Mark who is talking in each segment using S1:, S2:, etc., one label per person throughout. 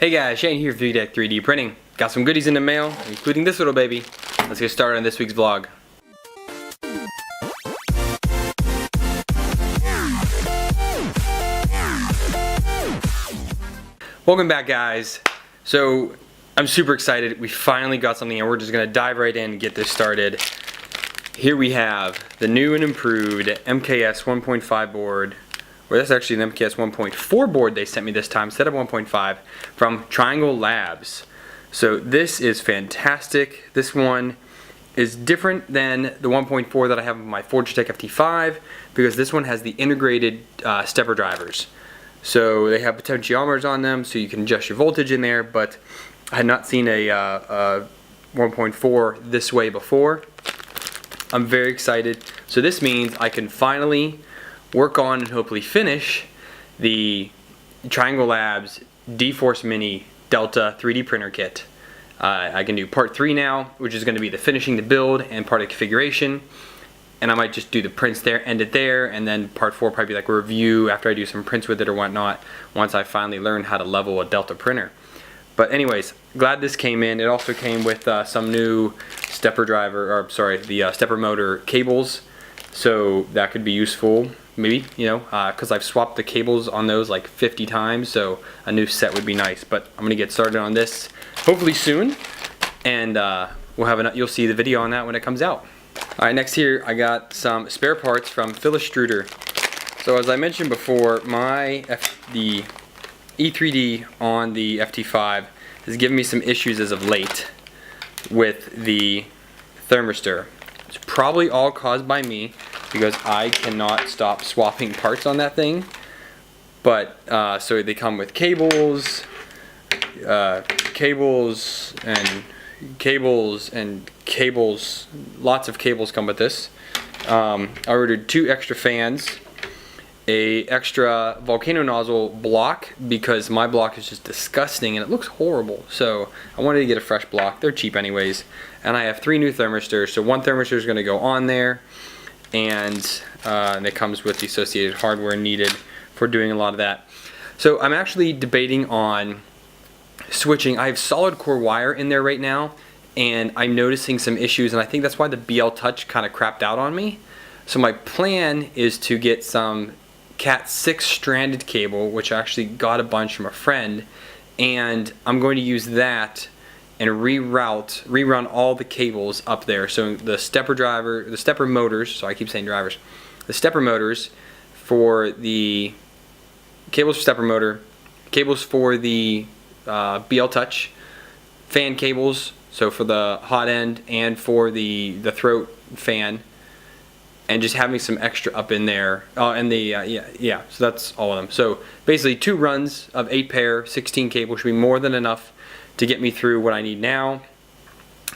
S1: Hey guys, Shane here for Fugatech 3D Printing. Got some goodies in the mail, including this little baby. Let's get started on this week's vlog. Welcome back, guys. So I'm super excited. We finally got something and we're just gonna dive right in and get this started. Here we have the new and improved MKS 1.5 board. Well, that's actually an MKS 1.4 board they sent me this time instead of 1.5 from Triangle Labs. So this is fantastic. This one is different than the 1.4 that I have with my Fugatech FT5 because this one has the integrated stepper drivers. So they have potentiometers on them so you can adjust your voltage in there, but I had not seen a 1.4 this way before. I'm very excited. So this means I can finally work on and hopefully finish the Triangle Labs D-Force Mini Delta 3D printer kit. I can do part 3 now, which is going to be the finishing the build and part of configuration, and I might just do the prints there, end it there, and then part 4 probably like a review after I do some prints with it or whatnot once I finally learn how to level a Delta printer. But anyways, glad this came in. It also came with some new stepper driver, or sorry, the stepper motor cables, so that could be useful. Maybe, you know, because I've swapped the cables on those like 50 times, so a new set would be nice. But I'm gonna get started on this hopefully soon, and we'll have you'll see the video on that when it comes out. All right, next here I got some spare parts from Philistruder. So as I mentioned before, the E3D on the FT5 has given me some issues as of late with the thermistor. It's probably all caused by me because I cannot stop swapping parts on that thing. But so they come with cables and cables. Lots of cables come with this. I ordered 2 extra fans, a extra volcano nozzle block because my block is just disgusting and it looks horrible. So I wanted to get a fresh block. They're cheap anyways. And I have 3 new thermistors. So one thermistor is going to go on there, and it comes with the associated hardware needed for doing a lot of that. So I'm actually debating on switching. I have solid core wire in there right now, and I'm noticing some issues, and I think that's why the BL Touch kind of crapped out on me. So my plan is to get some Cat 6 stranded cable, which I actually got a bunch from a friend, and I'm going to use that and rerun all the cables up there. So the stepper motors, so I keep saying drivers, the stepper motors for the cables for stepper motor, cables for the BL Touch, fan cables, so for the hot end and for the throat fan, and just having some extra up in there. And the so that's all of them. So basically 2 runs of 8 pair, 16 cables should be more than enough to get me through what I need now,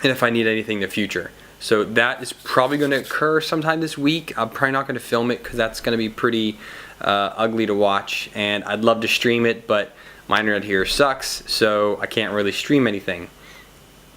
S1: and if I need anything in the future. So that is probably going to occur sometime this week. I'm probably not going to film it because that's going to be pretty ugly to watch, and I'd love to stream it, but my internet here sucks, so I can't really stream anything.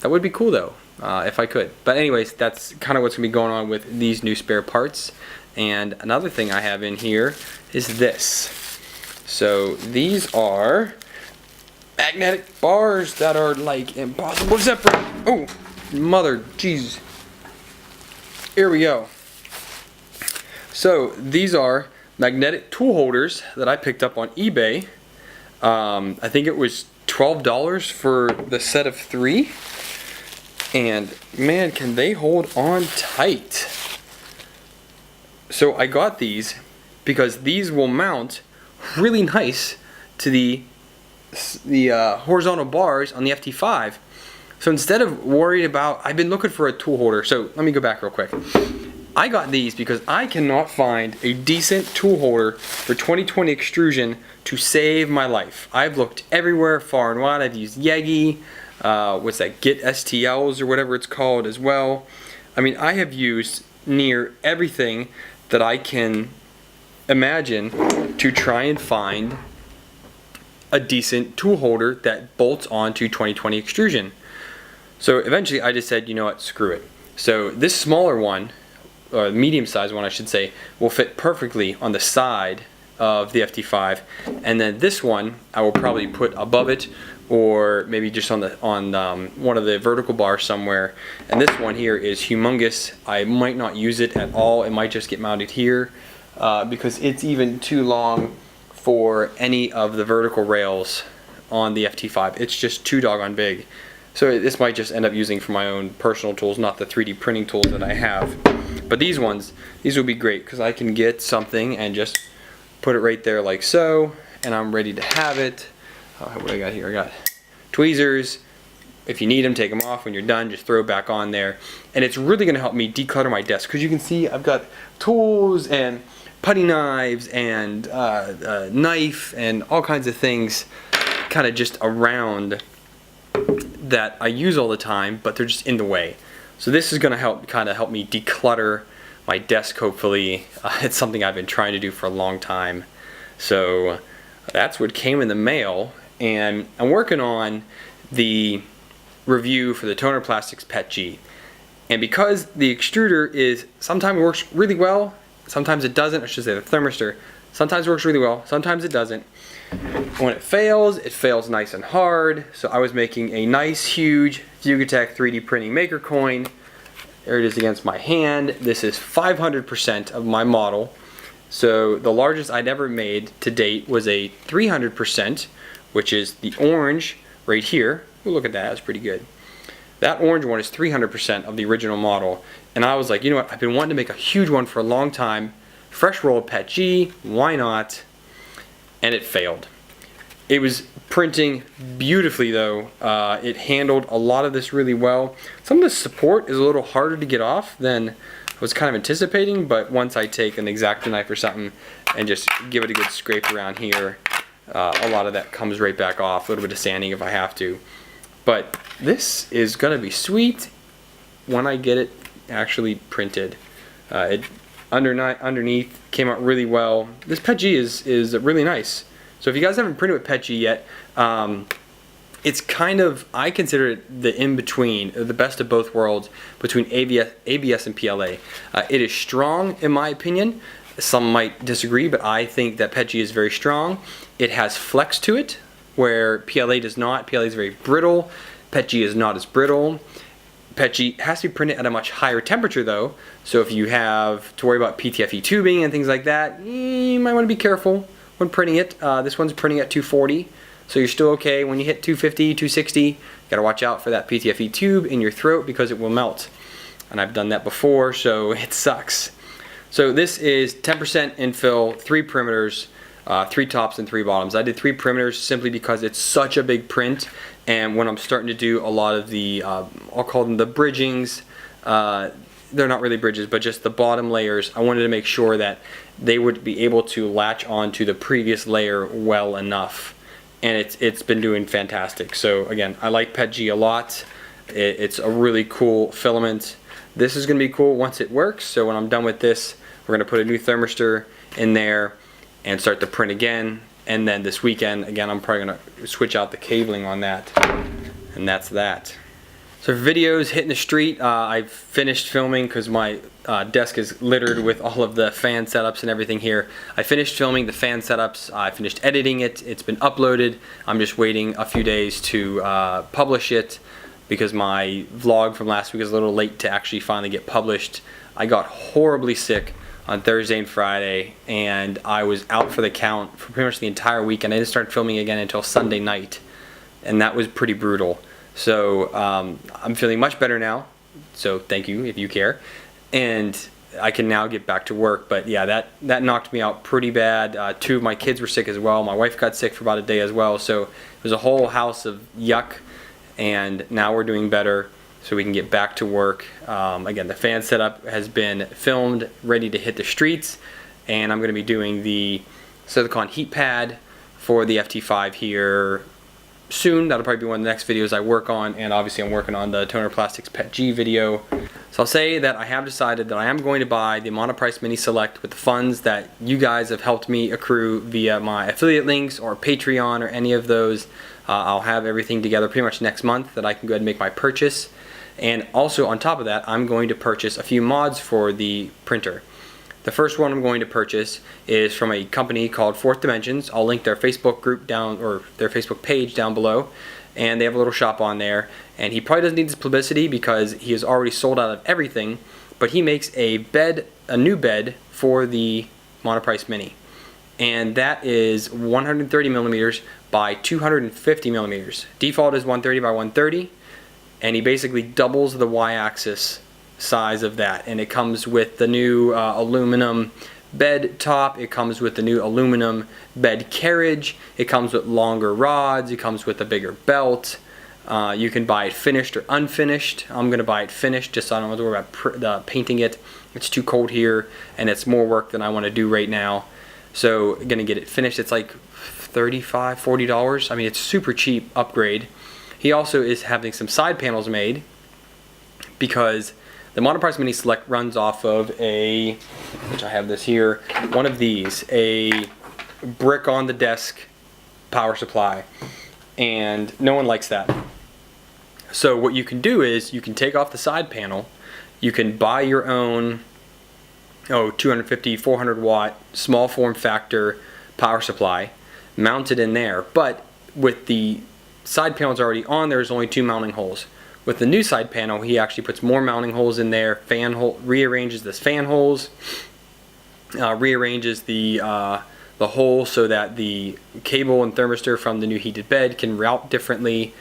S1: That would be cool though, if I could. But anyways, that's kind of what's going to be going on with these new spare parts. And another thing I have in here is this. So these are magnetic bars that are like impossible to separate. Oh, mother, jeez. Here we go. So these are magnetic tool holders that I picked up on eBay. I think it was $12 for the set of 3. And man, can they hold on tight. So I got these because these will mount really nice to the horizontal bars on the FT5. So instead of worried about, I've been looking for a tool holder. So let me go back real quick. I got these because I cannot find a decent tool holder for 2020 extrusion to save my life. I've looked everywhere, far and wide. I've used Yagi, what's that, Get STLs or whatever it's called as well. I mean, I have used near everything that I can imagine to try and find a decent tool holder that bolts onto 2020 extrusion. So eventually I just said, you know what, screw it. So this smaller one, or medium-sized one I should say, will fit perfectly on the side of the FT5, and then this one I will probably put above it or maybe just on one of the vertical bars somewhere. And this one here is humongous. I might not use it at all. It might just get mounted here because it's even too long for any of the vertical rails on the FT5. It's just too doggone big. So this might just end up using for my own personal tools, not the 3D printing tools that I have. But these will be great because I can get something and just put it right there like so, and I'm ready to have it. What do I got here? I got tweezers. If you need them, take them off. When you're done, just throw it back on there. And it's really going to help me declutter my desk because you can see I've got tools and putty knives and knife and all kinds of things kind of just around that I use all the time, but they're just in the way. So this is going to help me declutter my desk, hopefully. It's something I've been trying to do for a long time. So that's what came in the mail, and I'm working on the review for the Toner Plastics PETG. And because the extruder sometimes works really well, sometimes it doesn't. I should say the thermistor sometimes works really well, sometimes it doesn't. When it fails nice and hard. So I was making a nice huge Fugatech 3D printing maker coin. There it is against my hand. This is 500% of my model. So the largest I'd ever made to date was a 300%, which is the orange right here. Ooh, look at that, that's pretty good. That orange one is 300% of the original model. And I was like, you know what, I've been wanting to make a huge one for a long time. Fresh roll PETG, why not? And it failed. It was printing beautifully though. It handled a lot of this really well. Some of the support is a little harder to get off than I was kind of anticipating, but once I take an X-Acto knife or something and just give it a good scrape around here, a lot of that comes right back off. A little bit of sanding if I have to. But this is gonna be sweet when I get it actually printed. Underneath came out really well. This PETG is really nice. So if you guys haven't printed with PETG yet, it's kind of, I consider it the in-between, the best of both worlds between ABS and PLA. It is strong in my opinion. Some might disagree, but I think that PETG is very strong. It has flex to it, where PLA does not. PLA is very brittle. PETG is not as brittle. PETG has to be printed at a much higher temperature though, so if you have to worry about PTFE tubing and things like that, you might want to be careful when printing it. This one's printing at 240, so you're still okay. When you hit 250, 260, you gotta watch out for that PTFE tube in your throat because it will melt. And I've done that before, so it sucks. So this is 10% infill, 3 perimeters, 3 tops and 3 bottoms. I did 3 perimeters simply because it's such a big print, and when I'm starting to do a lot of the, I'll call them the bridgings, they're not really bridges, but just the bottom layers, I wanted to make sure that they would be able to latch onto the previous layer well enough. And it's been doing fantastic. So again, I like PETG a lot. It's a really cool filament. This is going to be cool once it works. So when I'm done with this, we're going to put a new thermistor in there and start to print again. And then this weekend, again, I'm probably going to switch out the cabling on that. And that's that. So for videos hitting the street, I've finished filming because my desk is littered with all of the fan setups and everything here. I finished filming the fan setups. I finished editing it. It's been uploaded. I'm just waiting a few days to publish it because my vlog from last week is a little late to actually finally get published. I got horribly sick on Thursday and Friday, and I was out for the count for pretty much the entire week, and I didn't start filming again until Sunday night, and that was pretty brutal. So I'm feeling much better now, so thank you if you care, and I can now get back to work. But yeah, that knocked me out pretty bad. 2 of my kids were sick as well. My wife got sick for about a day as well, so it was a whole house of yuck, and now we're doing better, so we can get back to work. Again, the fan setup has been filmed, ready to hit the streets, and I'm going to be doing the silicone heat pad for the FT5 here soon. That'll probably be one of the next videos I work on, and obviously I'm working on the Toner Plastics PETG video. So I'll say that I have decided that I am going to buy the Monoprice Mini Select with the funds that you guys have helped me accrue via my affiliate links or Patreon or any of those. I'll have everything together pretty much next month that I can go ahead and make my purchase. And also on top of that, I'm going to purchase a few mods for the printer. The first one I'm going to purchase is from a company called Fourth Dimensions. I'll link their Facebook group down, or their Facebook page down below, and they have a little shop on there. And he probably doesn't need this publicity because he has already sold out of everything, but he makes a new bed for the Monoprice Mini, and that is 130 millimeters by 250 millimeters. Default is 130 by 130, and he basically doubles the y-axis size of that. And it comes with the new aluminum bed top, it comes with the new aluminum bed carriage, it comes with longer rods, it comes with a bigger belt. You can buy it finished or unfinished. I'm going to buy it finished just so I don't have to worry about painting it. It's too cold here and it's more work than I want to do right now. So I'm going to get it finished. It's like $35, $40. I mean, it's super cheap upgrade. He also is having some side panels made because the Monoprice Mini Select runs off of which I have this here, one of these, a brick on the desk power supply. And no one likes that. So what you can do is you can take off the side panel, you can buy your own 250, 400 watt small form factor power supply, mount it in there. But with the side panels already on, there's only 2 mounting holes. With the new side panel, he actually puts more mounting holes in there, rearranges the fan holes, rearranges the hole so that the cable and thermistor from the new heated bed can route differently.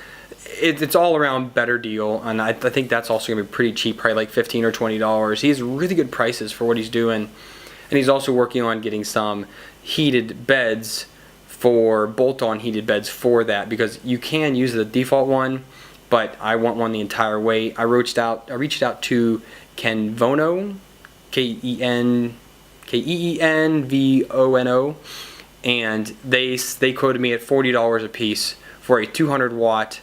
S1: It's all around better deal, and I think that's also going to be pretty cheap, probably like $15 or $20. He has really good prices for what he's doing, and he's also working on getting some heated beds for bolt-on heated beds for that, because you can use the default one, but I want one the entire way. I reached out to Kenvono, Kenvono, and they quoted me at $40 a piece for a 200 watt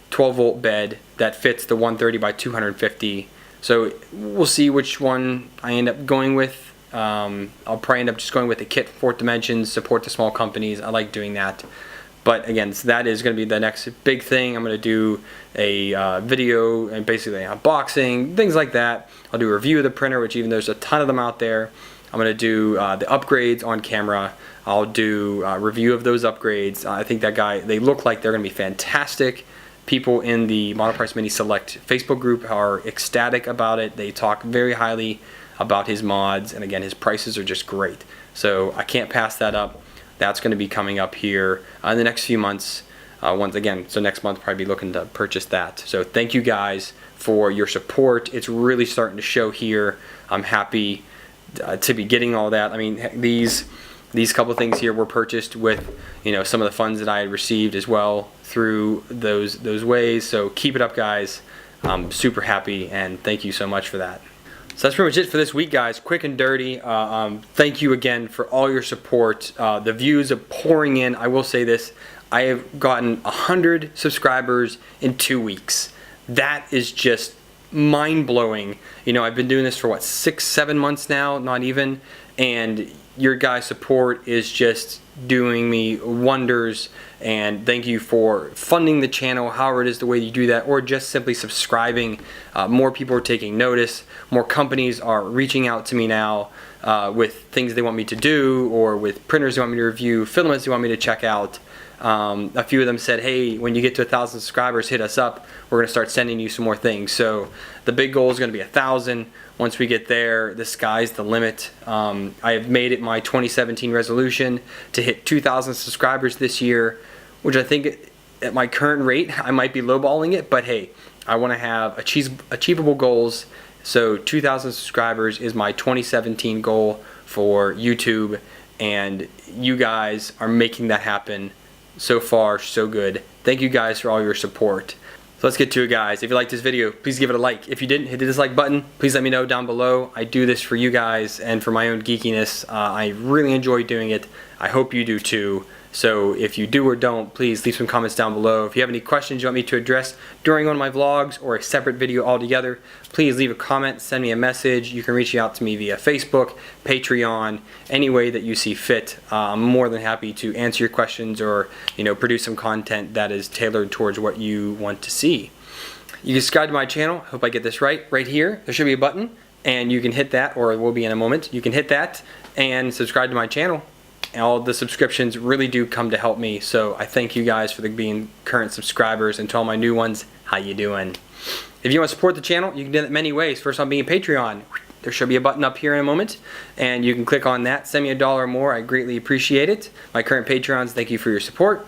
S1: 12 volt bed that fits the 130 by 250. So we'll see which one I end up going with. I'll probably end up just going with the kit from Fourth Dimensions, support the small companies. I like doing that. But again, so that is going to be the next big thing. I'm going to do a video and basically unboxing, things like that. I'll do a review of the printer, which even there's a ton of them out there. I'm going to do the upgrades on camera. I'll do a review of those upgrades. I think they look like they're going to be fantastic. People in the Monoprice Mini Select Facebook group are ecstatic about it. They talk very highly about his mods, and again, his prices are just great. So I can't pass that up. That's going to be coming up here in the next few months. Once again, so next month I'll probably be looking to purchase that. So thank you guys for your support. It's really starting to show here. I'm happy to be getting all that. I mean, these couple things here were purchased with some of the funds that I had received as well through those ways. So keep it up, guys. I'm super happy, and thank you so much for that. So that's pretty much it for this week, guys. Quick and dirty. Thank you again for all your support. The views are pouring in. I will say this: I have gotten 100 subscribers in 2 weeks. That is just mind-blowing. I've been doing this for what, 6-7 months now, not even, and your guys' support is just doing me wonders. And thank you for funding the channel, however it is the way you do that, or just simply subscribing. More people are taking notice. More companies are reaching out to me now with things they want me to do, or with printers they want me to review, filaments they want me to check out. A few of them said, hey, when you get to 1,000 subscribers, hit us up. We're going to start sending you some more things. So the big goal is going to be 1,000. Once we get there, the sky's the limit. I have made it my 2017 resolution to hit 2,000 subscribers this year, which I think at my current rate, I might be lowballing it, but hey, I want to have achievable goals. So 2,000 subscribers is my 2017 goal for YouTube, and you guys are making that happen. So far, so good. Thank you guys for all your support. So let's get to it, guys. If you liked this video, please give it a like. If you didn't, hit the dislike button. Please let me know down below. I do this for you guys and for my own geekiness. I really enjoy doing it. I hope you do too. So if you do or don't, please leave some comments down below. If you have any questions you want me to address during one of my vlogs or a separate video altogether, please leave a comment, send me a message. You can reach out to me via Facebook, Patreon, any way that you see fit. I'm more than happy to answer your questions or produce some content that is tailored towards what you want to see. You can subscribe to my channel. I hope I get this right here. There should be a button. and you can hit that, or it will be in a moment. You can hit that and subscribe to my channel. And all the subscriptions really do come to help me, so I thank you guys for being current subscribers, and to all my new ones, how you doing? If you want to support the channel, you can do that many ways. First on being a Patreon. There should be a button up here in a moment, and you can click on that. Send me $1 or more. I greatly appreciate it. My current Patreons, thank you for your support.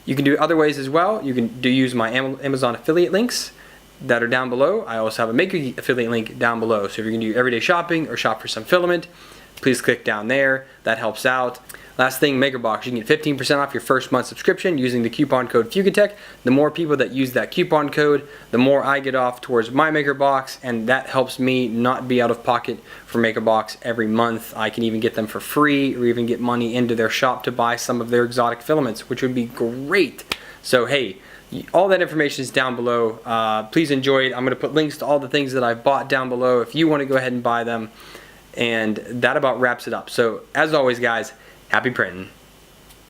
S1: You can do it other ways as well. You can use my Amazon affiliate links that are down below. I also have a Maker Geek affiliate link down below. So if you're going to do everyday shopping or shop for some filament, please click down there. That helps out. Last thing, MakerBox. You can get 15% off your first month subscription using the coupon code Fugatech. The more people that use that coupon code, the more I get off towards my MakerBox, and that helps me not be out of pocket for MakerBox every month. I can even get them for free, or even get money into their shop to buy some of their exotic filaments, which would be great. So hey, all that information is down below. Please enjoy it. I'm going to put links to all the things that I've bought down below if you want to go ahead and buy them. And that about wraps it up. So as always, guys, happy printing.